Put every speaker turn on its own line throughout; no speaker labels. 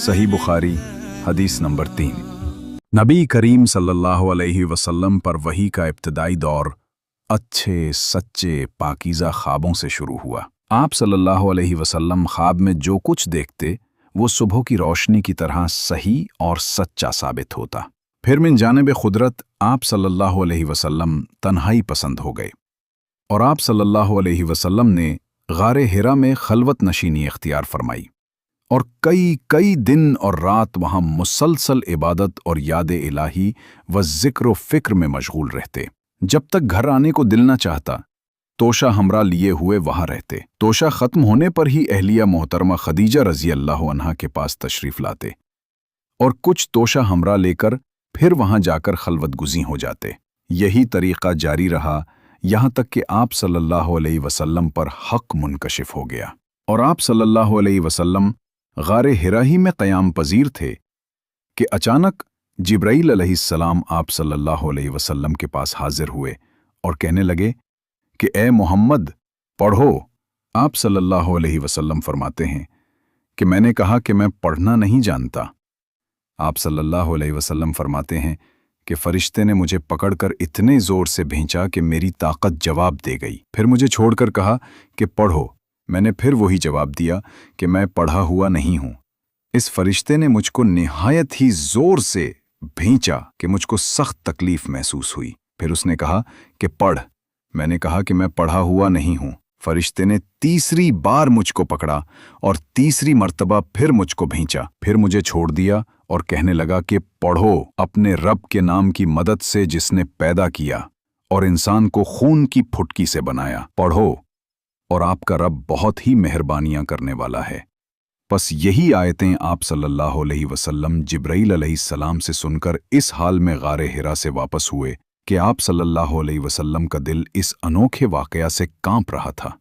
सही बुखारी हदीस नंबर 3। नबी करीम सल्लल्लाहु अलैहि वसल्लम पर वही का इब्तिदाई दौर अच्छे सच्चे पाकीज़ा ख्वाबों से शुरू हुआ। आप सल्लल्लाहु अलैहि वसल्लम ख्वाब में जो कुछ देखते वो सुबह की रोशनी की तरह सही और सच्चा साबित होता। फिर मिन जानिब खुदरत आप सल्लल्लाहु अलैहि वसल्लम तन्हाई पसंद हो गए और आप सल्लल्लाहु अलैहि वसल्लम ने गारे हिरा में खलवत नशीनी इख्तियार फरमाई और कई कई दिन और रात वहाँ मुसलसल इबादत और याद इलाही व ज़िक्र व फ़िक्र में मशगूल रहते। जब तक घर आने को दिल न चाहता तोशा हमरा लिए हुए वहाँ रहते। तोशा ख़त्म होने पर ही अहलिया मोहतरमा खदीजा रज़ी अल्लाह अन्हा के पास तशरीफ़ लाते और कुछ तोशा हमरा लेकर फिर वहाँ जाकर खलवत गुज़ी हो जाते। यही तरीक़ा जारी रहा यहाँ तक कि आप सल्लल्लाहु अलैहि वसल्लम पर हक़ मुनकशिफ हो गया और आप सल्लल्लाहु अलैहि वसल्लम गारे हिरा ही में क़याम पज़ीर थे कि अचानक जिब्राईल अलैहिस्सलाम आप सल्लल्लाहु अलैहि वसल्लम के पास हाजिर हुए और कहने लगे कि ए मोहम्मद पढ़ो। आप सल्लल्लाहु अलैहि वसल्लम फरमाते हैं कि मैंने कहा कि मैं पढ़ना नहीं जानता। आप सल्लल्लाहु अलैहि वसल्लम फरमाते हैं कि फरिश्ते ने मुझे पकड़कर इतने ज़ोर से भींचा कि मेरी ताकत जवाब दे गई। फिर मुझे छोड़कर कहा कि पढ़ो। मैंने फिर वही जवाब दिया कि मैं पढ़ा हुआ नहीं हूँ। इस फरिश्ते ने मुझको निहायत ही ज़ोर से भींचा कि मुझको सख्त तकलीफ़ महसूस हुई। फिर उसने कहा कि पढ़। मैंने कहा कि मैं पढ़ा हुआ नहीं हूँ। फरिश्ते ने तीसरी बार मुझको पकड़ा और तीसरी मर्तबा फिर मुझको भींचा। फिर मुझे छोड़ दिया और कहने लगा कि पढ़ो अपने रब के नाम की मदद से जिसने पैदा किया और इंसान को खून की फुटकी से बनाया। पढ़ो और आपका रब बहुत ही मेहरबानियां करने वाला है। बस यही आयतें आप सल्लल्लाहु अलैहि वसल्लम जिब्राईल अलैहिस्सलाम से सुनकर इस हाल में गारे हिरा से वापस हुए कि आप सल्लल्लाहु अलैहि वसल्लम का दिल इस अनोखे वाक़या से कांप रहा था।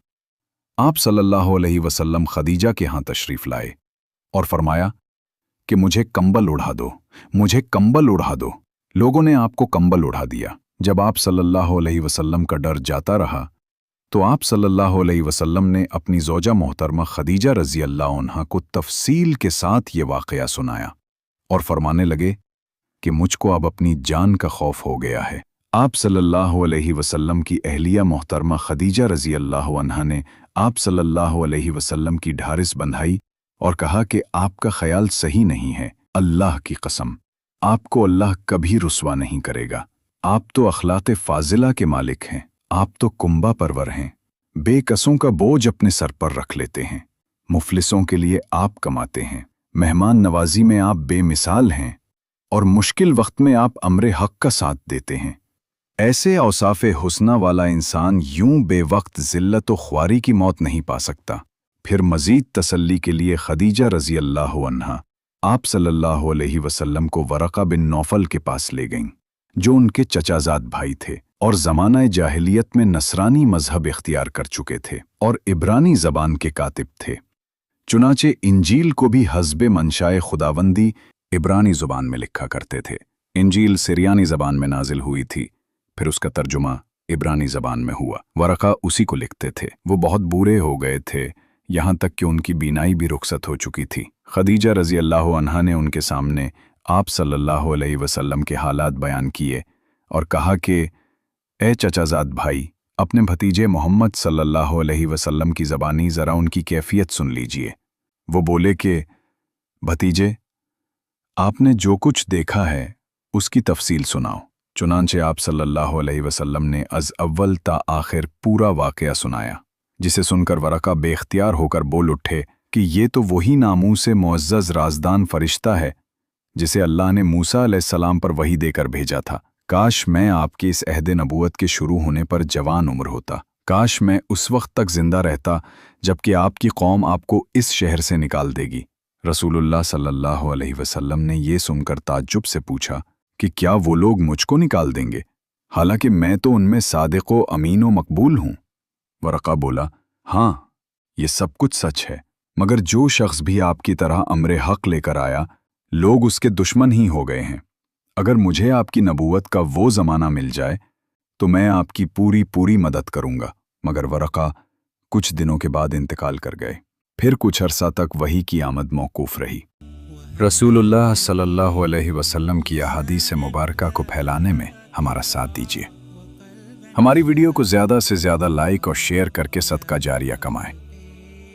आप सल्लल्लाहु अलैहि वसल्लम खदीजा के यहाँ तशरीफ़ लाए और फरमाया कि मुझे कंबल उड़ा दो, मुझे कंबल उड़ा दो। लोगों ने आपको कंबल उड़ा दिया। जब आप सल्लल्लाहु अलैहि वसल्लम का डर जाता रहा तो आप सल्लल्लाहु अलैहि वसल्लम ने अपनी ज़ौजा मोहतरमा खदीजा रज़ी अल्लाह अन्हा को तफसील के साथ ये वाक़या सुनाया और फरमाने लगे कि मुझको अब अपनी जान का खौफ हो गया है। आप सल्लल्लाहु अलैहि वसल्लम की अहलिया मोहतरमा खदीजा रज़ी अल्लाह अन्हा ने आप सल्लल्लाहु अलैहि वसल्लम की ढारिस बंधाई और कहा कि आपका ख्याल सही नहीं है। अल्लाह की कसम, आपको अल्लाह कभी रुस्वा नहीं करेगा। आप तो अखलाक़ फ़ाज़िला के मालिक हैं। आप तो कुंबा परवर हैं। बेकसों का बोझ अपने सर पर रख लेते हैं। मुफलिसों के लिए आप कमाते हैं। मेहमान नवाजी में आप बेमिसाल हैं और मुश्किल वक्त में आप अम्रे हक का साथ देते हैं। ऐसे औसाफ़े हुस्ना वाला इंसान यूं बेवक्त ज़िल्लत व ख्वारी की मौत नहीं पा सकता। फिर मज़ीद तसल्ली के लिए खदीजा रज़ी अल्लाह अन्हा आप सल्लल्लाहु अलैहि वसल्लम को वरक़ा बिन नौफल के पास ले गईं, जो उनके चचाज़ाद भाई थे और ज़माना जाहिलियत में नसरानी मज़हब इख्तियार कर चुके थे और इब्रानी ज़बान के कातिब थे। चुनाचे इंजील को भी हस्बे मंशाए खुदावंदी इब्रानी ज़ुबान में लिखा करते थे। इंजील सिरियानी ज़बान में नाजिल हुई थी, फिर उसका तर्जुमा इब्रानी ज़बान में हुआ। वरक़ा उसी को लिखते थे। वो बहुत बूढ़े हो गए थे, यहाँ तक कि उनकी बीनाई भी रुखसत हो चुकी थी। खदीजा रज़ी अल्लाह अन्हा ने उनके सामने आप सल्लल्लाहु अलैहि वसल्लम के हालात बयान किए और कहा कि ए चचाज़ाद भाई, अपने भतीजे मोहम्मद सल्लल्लाहु अलैहि वसल्लम की ज़बानी ज़रा उनकी कैफियत सुन लीजिए। वो बोले कि भतीजे, आपने जो कुछ देखा है उसकी तफसील सुनाओ। चुनांचे आप सल्लल्लाहु अलैहि वसल्लम ने अज़ अव्वल ता आखिर पूरा वाक़या सुनाया, जिसे सुनकर वरक़ा बेख्तियार होकर बोल उठे कि ये तो वही नामूसे मुअज़्ज़ज़ राज़दान फ़रिश्ता है जिसे अल्लाह ने मूसा अलैहिस्सलाम पर वही देकर भेजा था। काश मैं आपके इस अहद नबूवत के शुरू होने पर जवान उम्र होता। काश मैं उस वक्त तक जिंदा रहता जबकि आपकी कौम आपको इस शहर से निकाल देगी। रसूलुल्लाह सल्लल्लाहु अलैहि वसल्लम ने ये सुनकर ताज्जुब से पूछा कि क्या वो लोग मुझको निकाल देंगे, हालांकि मैं तो उनमें सादिक़ व अमीन व मकबूल हूँ। वरक़ा बोला, हाँ, ये सब कुछ सच है, मगर जो शख्स भी आपकी तरह अम्रे हक़ लेकर आया, लोग उसके दुश्मन ही हो गए हैं। अगर मुझे आपकी नबूवत का वो ज़माना मिल जाए तो मैं आपकी पूरी पूरी मदद करूँगा। मगर वरक़ा कुछ दिनों के बाद इंतकाल कर गए। फिर कुछ अरसा तक वही की आमद मौकूफ़ रही। रसूलुल्लाह सल्लल्लाहु अलैहि वसल्लम की अहादीस मुबारका को फैलाने में हमारा साथ दीजिए। हमारी वीडियो को ज़्यादा से ज़्यादा लाइक और शेयर करके सदका जारिया कमाएं।